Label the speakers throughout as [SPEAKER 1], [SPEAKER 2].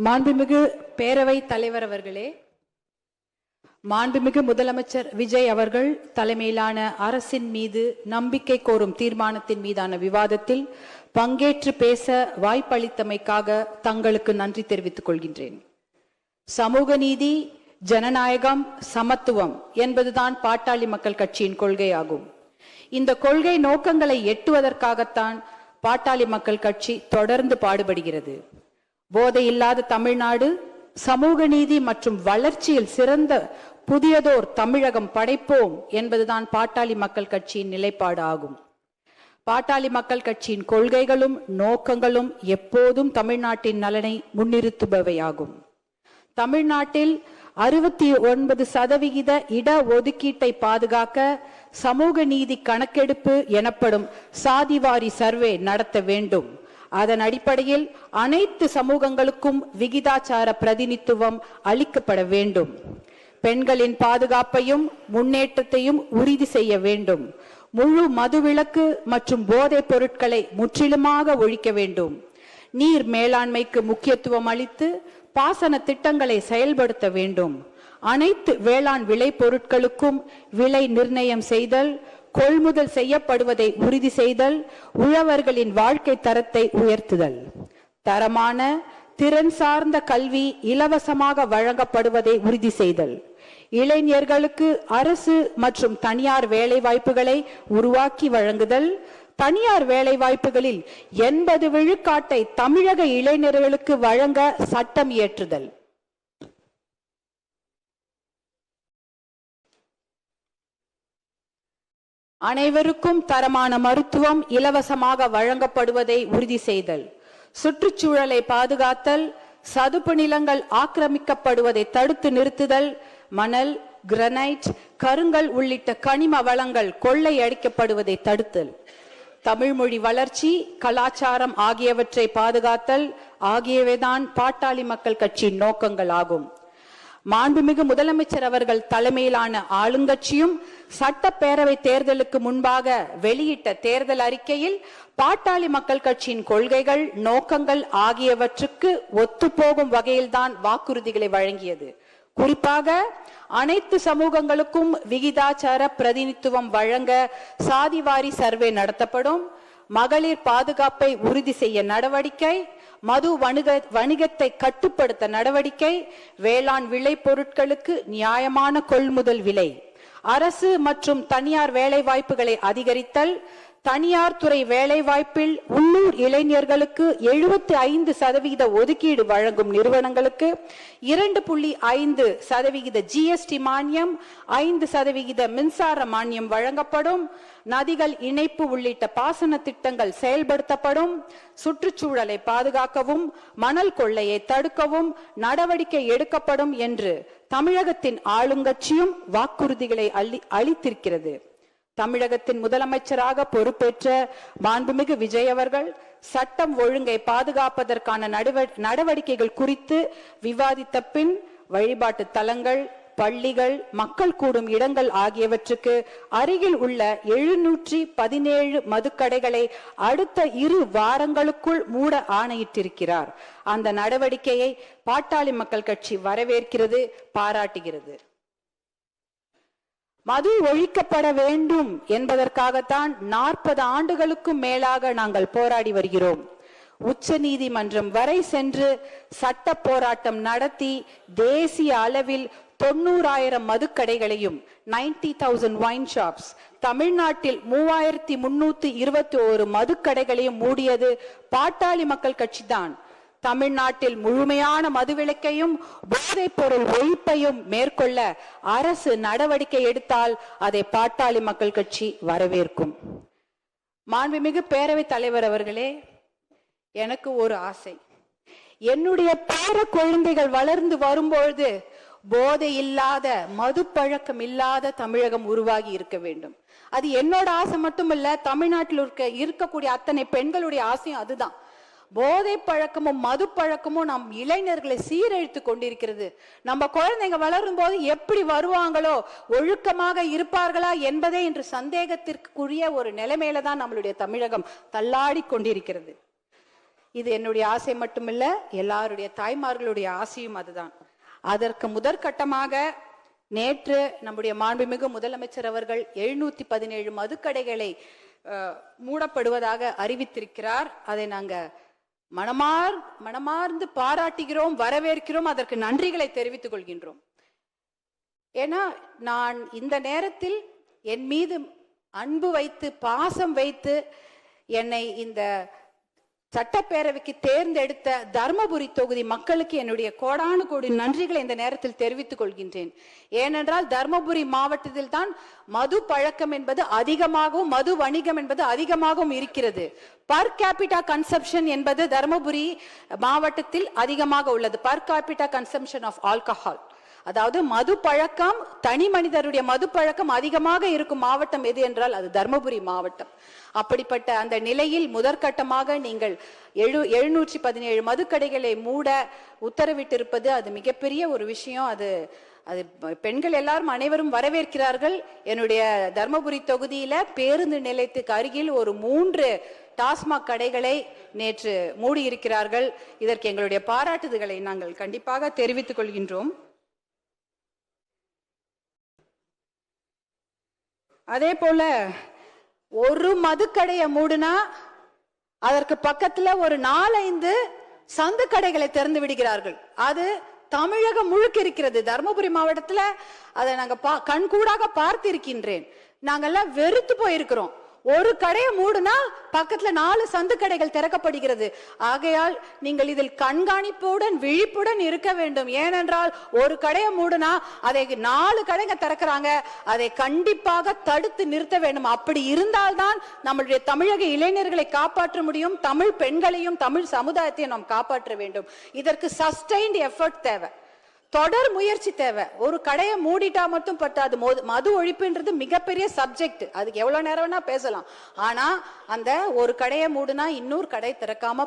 [SPEAKER 1] மாண்புமிகு பேரவை தலைவர் அவர்களே, மாண்புமிகு முதலமைச்சர் விஜய் அவர்கள் தலைமையிலான அரசின் மீது நம்பிக்கை கோரும் தீர்மானத்தின் மீதான விவாதத்தில் பங்கேற்று பேச வாய்ப்பளித்தமைக்காக தங்களுக்கு நன்றி தெரிவித்துக் கொள்கின்றேன். சமூக நீதி, ஜனநாயகம், சமத்துவம் என்பதுதான் பாட்டாளி மக்கள் கட்சியின் கொள்கையாகும். இந்த கொள்கை நோக்கங்களை எட்டுவதற்காகத்தான் பாட்டாளி மக்கள் கட்சி தொடர்ந்து பாடுபடுகிறது. போதை இல்லாத தமிழ்நாடு, சமூக நீதி மற்றும் வளர்ச்சியில் சிறந்த புதியதோர் தமிழகம் படைப்போம் என்பதுதான் பாட்டாளி மக்கள் கட்சியின் நிலைப்பாடு ஆகும். பாட்டாளி மக்கள் கட்சியின் கொள்கைகளும் நோக்கங்களும் எப்போதும் தமிழ்நாட்டின் நலனை முன்னிறுத்துபவையாகும். தமிழ்நாட்டில் 69% இட ஒதுக்கீட்டை பாதுகாக்க சமூக நீதி கணக்கெடுப்பு எனப்படும் சாதிவாரி சர்வே நடத்த வேண்டும். அதன் அடிப்படையில் அனைத்து சமூகங்களுக்கும் விகிதாச்சார பிரதிநிதித்துவம் அளிக்கப்பட வேண்டும். பெண்களின் பாதுகாப்பையும் முன்னேற்றத்தையும் உறுதி செய்ய வேண்டும். முழு மதுவிலக்கு மற்றும் போதைப் பொருட்களை முற்றிலுமாக ஒழிக்க வேண்டும். நீர் மேலாண்மைக்கு முக்கியத்துவம் அளித்து பாசன திட்டங்களை செயல்படுத்த வேண்டும். அனைத்து வேளாண் விளை பொருட்களுக்கும் விலை நிர்ணயம் செய்தல், கொள்முதல் செய்யப்படுவதை உறுதி செய்தல், உழவர்களின் வாழ்க்கை தரத்தை உயர்த்துதல், தரமான திறன் சார்ந்த கல்வி இலவசமாக வழங்கப்படுவதை உறுதி செய்தல், இளைஞர்களுக்கு அரசு மற்றும் தனியார் வேலை வாய்ப்புகளை உருவாக்கி வழங்குதல், தனியார் வேலை வாய்ப்புகளில் 80 விழுக்காட்டை தமிழக இளைஞர்களுக்கு வழங்க சட்டம் இயற்றுதல், அனைவருக்கும் தரமான மருத்துவம் இலவசமாக வழங்கப்படுவதை உறுதி செய்தல், சுற்றுச்சூழலை பாதுகாத்தல், சதுப்பு நிலங்கள் ஆக்கிரமிக்கப்படுவதை தடுத்து நிறுத்துதல், மணல், கிரனைட், கருங்கல் உள்ளிட்ட கனிம வளங்கள் கொள்ளையடிக்கப்படுவதை தடுத்தல், தமிழ் மொழி வளர்ச்சி, கலாச்சாரம் ஆகியவற்றை பாதுகாத்தல் ஆகியவைதான் பாட்டாளி மக்கள் கட்சியின் நோக்கங்கள் ஆகும். மாண்புமிகு முதலமைச்சர் அவர்கள் தலைமையிலான ஆளுங்கட்சியும் சட்டப்பேரவை தேர்தலுக்கு முன்பாக வெளியிட்ட தேர்தல் அறிக்கையில் பாட்டாளி மக்கள் கட்சியின் கொள்கைகள், நோக்கங்கள் ஆகியவற்றுக்கு ஒத்துப்போகும் வகையில்தான் வாக்குறுதிகளை வழங்கியது. குறிப்பாக அனைத்து சமூகங்களுக்கும் விகிதாச்சார பிரதிநிதித்துவம் வழங்க சாதிவாரி சர்வே நடத்தப்படும், மகளிர் பாதுகாப்பை உறுதி செய்ய நடவடிக்கை, மது வணிகத்தை கட்டுப்படுத்த நடவடிக்கை, வேளாண் விளை பொருட்களுக்கு நியாயமான கொள்முதல் விலை, அரசு மற்றும் தனியார் வேலை வாய்ப்புகளை அதிகரித்தல், தனியார் துறை வேலை வாய்ப்பில் உள்ளூர் இளைஞர்களுக்கு 75% ஒதுக்கீடு வழங்கும் நிறுவனங்களுக்கு 2.5% GST மானியம், 5% மின்சார மானியம் வழங்கப்படும், நதிகள் இணைப்பு உள்ளிட்ட பாசன திட்டங்கள் செயல்படுத்தப்படும், சுற்றுச்சூழலை பாதுகாக்கவும் மணல் கொள்ளையை தடுக்கவும் நடவடிக்கை எடுக்கப்படும் என்று தமிழகத்தின் ஆளுங்கட்சியும் வாக்குறுதிகளை அளித்திருக்கிறது. தமிழகத்தின் முதலமைச்சராக பொறுப்பேற்ற மாண்புமிகு விஜய் அவர்கள் சட்டம் ஒழுங்கை பாதுகாப்பதற்கான நடவடிக்கைகள் குறித்து விவாதித்த பின் வழிபாட்டு தலங்கள், பள்ளிகள், மக்கள் கூடும் இடங்கள் ஆகியவற்றுக்கு அருகில் உள்ள 717 மதுக்கடைகளை அடுத்த 2 வாரங்களுக்குள் மூட ஆணையிட்டிருக்கிறார். அந்த நடவடிக்கையை பாட்டாளி மக்கள் கட்சி வரவேற்கிறது, பாராட்டுகிறது. மது ஒழிக்கப்பட வேண்டும் என்பதற்காகத்தான் 40 ஆண்டுகளுக்கும் மேலாக நாங்கள் போராடி வருகிறோம். உச்ச நீதிமன்றம் வரை சென்று சட்ட போராட்டம் நடத்தி தேசிய அளவில் 90,000 மதுக்கடைகளையும் 90,000 வைன் ஷாப்ஸ், தமிழ்நாட்டில் 3,321 மதுக்கடைகளையும் மூடியது பாட்டாளி மக்கள் கட்சி தான். தமிழ்நாட்டில் முழுமையான மதுவிலக்கையும் போதைப் பொருள் ஒழிப்பையும் மேற்கொள்ள அரசு நடவடிக்கை எடுத்தால் அதை பாட்டாளி மக்கள் கட்சி வரவேற்கும். மாண்புமிகு பேரவைத் தலைவர் அவர்களே, எனக்கு ஒரு ஆசை. என்னுடைய பேர குழந்தைகள் வளர்ந்து வரும்பொழுது போதை இல்லாத, மது பழக்கம் இல்லாத தமிழகம் உருவாகி இருக்க வேண்டும். அது என்னோட ஆசை மட்டுமல்ல, தமிழ்நாட்டில் இருக்கக்கூடிய அத்தனை பெண்களுடைய ஆசையும் அதுதான். போதை பழக்கமும் மது பழக்கமும் நம் இளைஞர்களை சீரழித்து கொண்டிருக்கிறது. நம்ம குழந்தைங்க வளரும் போது எப்படி வருவாங்களோ, ஒழுக்கமாக இருப்பார்களா என்பதே இன்று சந்தேகத்திற்குரிய ஒரு நிலைமையில தான் நம்மளுடைய தமிழகம் தள்ளாடி கொண்டிருக்கிறது. இது என்னுடைய ஆசை மட்டுமில்ல, எல்லாருடைய தாய்மார்களுடைய ஆசையும் அதுதான். அதற்கு முதற்கட்டமாக நேற்று நம்முடைய மாண்புமிகு முதலமைச்சர் அவர்கள் 717 மதுக்கடைகளை மூடப்படுவதாக அறிவித்திருக்கிறார். அதை நாங்க மனமார்ந்து பாராட்டுகிறோம், வரவேற்கிறோம், அதற்கு நன்றிகளை தெரிவித்துக் கொள்கின்றோம். ஏன்னா நான் இந்த நேரத்தில் என் மீது அன்பு வைத்து பாசம் வைத்து என்னை இந்த சட்டப்பேரவைக்கு தேர்ந்தெடுத்த தர்மபுரி தொகுதி மக்களுக்கு என்னுடைய கோடானு கோடி நன்றிகளை இந்த நேரத்தில் தெரிவித்துக் கொள்கின்றேன். ஏனென்றால் தர்மபுரி மாவட்டத்தில் தான் மது பழக்கம் என்பது அதிகமாகவும் மது வணிகம் என்பது அதிகமாகவும் இருக்கிறது. பர் கேபிட்டா கன்சம்ஷன் என்பது தர்மபுரி மாவட்டத்தில் அதிகமாக உள்ளது. Per capita consumption of alcohol, அதாவது மது பழக்கம், தனி மனிதருடைய மது பழக்கம் அதிகமாக இருக்கும் மாவட்டம் எது என்றால் அது தர்மபுரி மாவட்டம். அப்படிப்பட்ட அந்த நிலையில் முதற்கட்டமாக நீங்கள் 717 மதுக்கடைகளை மூட உத்தரவிட்டிருப்பது அது மிகப்பெரிய ஒரு விஷயம். அது பெண்கள் எல்லாரும் அனைவரும் வரவேற்கிறார்கள். என்னுடைய தர்மபுரி தொகுதியில பேருந்து நிலையத்துக்கு அருகில் ஒரு 3 டாஸ்மாக் கடைகளை நேற்று மூடி இருக்கிறார்கள். இதற்கு எங்களுடைய பாராட்டுதல்களை நாங்கள் கண்டிப்பாக தெரிவித்துக் கொள்கின்றோம். அதே போல ஒரு மதுக்கடையை மூடுனா அதற்கு பக்கத்துல ஒரு 4-5 சந்து கடைகளை திறந்து விடுகிறார்கள். அது தமிழகம் முழுக்க இருக்கிறது. தர்மபுரி மாவட்டத்துல அதை நாங்க கண்கூடாக பார்த்திருக்கின்றேன். நாங்கெல்லாம் வெறுத்து போயிருக்கிறோம். ஒரு கடையை மூடுனா பக்கத்துல 4 சந்து கடைகள் திறக்கப்படுகிறது. ஆகையால் நீங்கள் இதில் கண்காணிப்புடன் விழிப்புடன் இருக்க வேண்டும். ஏனென்றால் ஒரு கடையை மூடுனா அதை 4 கடைங்க திறக்கிறாங்க. அதை கண்டிப்பாக தடுத்து நிறுத்த வேண்டும். அப்படி இருந்தால்தான் நம்மளுடைய தமிழக இளைஞர்களை காப்பாற்ற முடியும். தமிழ் பெண்களையும் தமிழ் சமுதாயத்தையும் நாம் காப்பாற்ற வேண்டும். இதற்கு சஸ்டைன்ட் எஃபர்ட் தேவை, தொடர் முயற்சி தேவை. ஒரு கடையை மூடிட்டா மட்டும் பத்தாது. மது ஒழிப்புன்றது மிகப்பெரிய சப்ஜெக்ட். அதுக்கு எவ்வளவு நேரம் வேணா பேசலாம். ஆனா அந்த ஒரு கடையை மூடுனா இன்னொரு கடை திறக்காம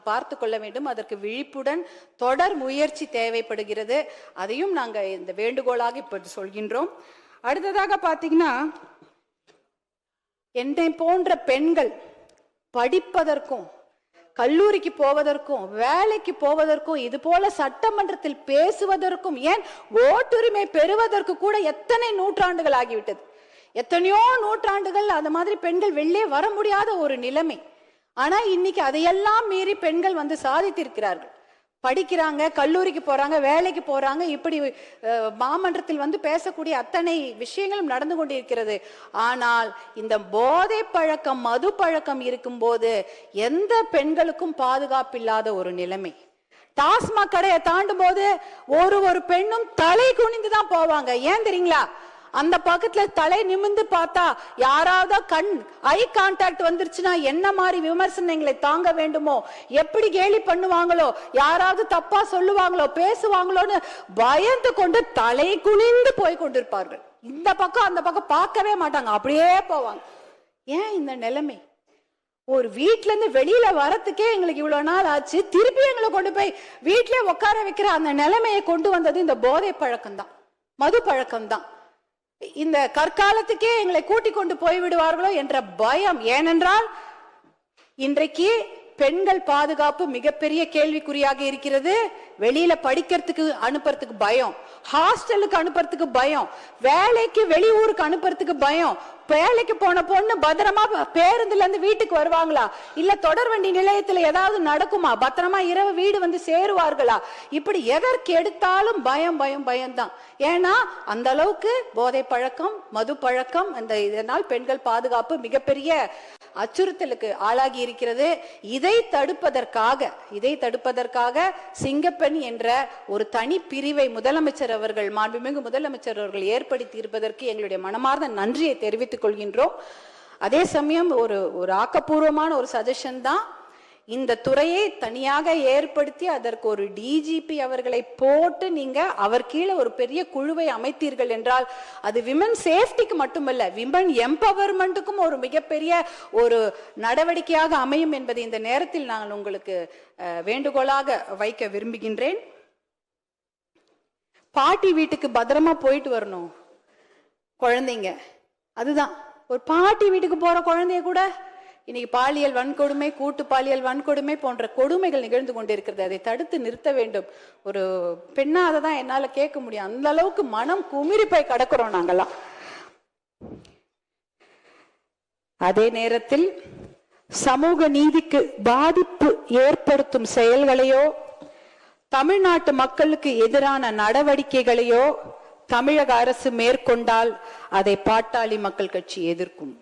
[SPEAKER 1] பார்த்து கொள்ள வேண்டும். அதற்கு விழிப்புடன் தொடர் முயற்சி தேவைப்படுகிறது. அதையும் நாங்க இந்த வேண்டுகோளாக இப்ப சொல்கின்றோம். அடுத்ததாக பாத்தீங்கன்னா, என்னை போன்ற பெண்கள் படிப்பதற்கும் கல்லூரிக்கு போவதற்கும் வேலைக்கு போவதற்கும் இது போல சட்டமன்றத்தில் பேசுவதற்கும் ஏன் ஓட்டுரிமை பெறுவதற்கு கூட எத்தனை நூற்றாண்டுகள் ஆகிவிட்டது. எத்தனையோ நூற்றாண்டுகள் அந்த மாதிரி பெண்கள் வெளியே வர முடியாத ஒரு நிலைமை. ஆனா இன்னைக்கு அதையெல்லாம் மீறி பெண்கள் வந்து சாதித்திருக்கிறார்கள். படிக்கிறாங்க, கல்லூரிக்கு போறாங்க, வேலைக்கு போறாங்க. இப்படி மாமன்றத்தில் வந்து பேசக்கூடிய அத்தனை விஷயங்களும் நடந்து கொண்டிருக்கிறது. ஆனால் இந்த போதை பழக்கம், மது பழக்கம் இருக்கும் போது எந்த பெண்களுக்கும் பாதுகாப்பில்லாத ஒரு நிலைமை. டாஸ்மாக் கடையை தாண்டும் போது ஒரு பெண்ணும் தலை குனிந்துதான் போவாங்க. ஏன் தெரியுங்களா? அந்த பக்கத்துல தலை நிமிந்து பார்த்தா யாராவது ஐ கான்டாக்ட் வந்துருச்சுன்னா என்ன மாதிரி விமர்சனங்களை தாங்க வேண்டுமோ, எப்படி கேலி பண்ணுவாங்களோ, யாராவது தப்பா சொல்லுவாங்களோ, பேசுவாங்களோன்னு பயந்து கொண்டு தலை குனிந்து போய் கொண்டிருப்பார்கள். இந்த பக்கம் அந்த பக்கம் பார்க்கவே மாட்டாங்க, அப்படியே போவாங்க. ஏன் இந்த நிலைமை? ஒரு வீட்டுல இருந்து வெளியில வரத்துக்கே எங்களுக்கு இவ்வளவு நாள் ஆச்சு. திருப்பி எங்களை கொண்டு போய் வீட்டிலே உட்கார வைக்கிற அந்த நிலைமையை கொண்டு வந்தது இந்த போதை பழக்கம் தான், மது பழக்கம் தான். இந்த கற்காலத்துக்கே எங்களை கூட்டிக் கொண்டு போய்விடுவார்களோ என்ற பயம். ஏனென்றால் இன்றைக்கு பெண்கள் பாதுகாப்பு மிகப்பெரிய கேள்விக்குறியாக இருக்கிறது. வெளியில படிக்கிறதுக்கு அனுப்புறதுக்கு பயம், ஹாஸ்டலுக்கு அனுப்புறதுக்கு பயம், வேலைக்கு வெளியூருக்கு அனுப்புறதுக்கு பயம். வேலைக்கு போன பொண்ணு பத்திரமா பேருந்துல இருந்து வீட்டுக்கு வருவாங்களா, இல்ல தொடர் வண்டி நிலையத்துல ஏதாவது நடக்குமா, பத்திரமா இரவு வீடு வந்து சேருவார்களா, இப்படி எதற்கு எடுத்தாலும் பயம் பயம் பயம்தான். ஏன்னா அந்த அளவுக்கு போதை பழக்கம், மது பழக்கம், அந்த இதனால் பெண்கள் பாதுகாப்பு மிகப்பெரிய அச்சுறுத்தலுக்கு ஆளாகி இருக்கிறது. இதை தடுப்பதற்காக சிங்கப்பெண் என்ற ஒரு தனி பிரிவை முதலமைச்சர் அவர்கள், மாண்புமிகு முதலமைச்சர் அவர்கள் ஏற்படுத்தி இருப்பதற்கு எங்களுடைய மனமார்ந்த நன்றியை தெரிவித்துக் கொள்கின்றோம். அதே சமயம் ஒரு ஆக்கப்பூர்வமான ஒரு சஜஷன் தான், இந்த துறையை தனியாக ஏற்படுத்தி அதற்கு ஒரு டிஜிபி அவர்களை போட்டு நீங்க அவர் கீழே ஒரு பெரிய குழுவை அமைத்தீர்கள் என்றால் அது விமன் சேஃப்டிக்கு மட்டுமல்ல, விமன் எம்பவர்மெண்ட்டுக்கும் ஒரு மிகப்பெரிய ஒரு நடவடிக்கையாக அமையும் என்பதை இந்த நேரத்தில் நான் உங்களுக்கு வேண்டுகோளாக வைக்க விரும்புகின்றேன். பாட்டி வீட்டுக்கு பத்திரமா போயிட்டு வரணும் குழந்தைங்க. அதுதான், ஒரு பாட்டி வீட்டுக்கு போற குழந்தைய கூட இன்னைக்கு பாலியல் வன்கொடுமை, கூட்டு பாலியல் வன்கொடுமை போன்ற கொடுமைகள் நிகழ்ந்து கொண்டிருக்கிறது. அதை தடுத்து நிறுத்த வேண்டும். ஒரு பெண்ணா அதை தான் என்னால கேட்க முடியும். அந்த அளவுக்கு மனம் குமிறி போய் கடக்கிறோம் நாங்கெல்லாம். அதே நேரத்தில் சமூக நீதிக்கு பாதிப்பு ஏற்படுத்தும் செயல்களையோ தமிழ்நாட்டு மக்களுக்கு எதிரான நடவடிக்கைகளையோ தமிழக அரசு மேற்கொண்டால் அதை பாட்டாளி மக்கள் கட்சி எதிர்க்கும்.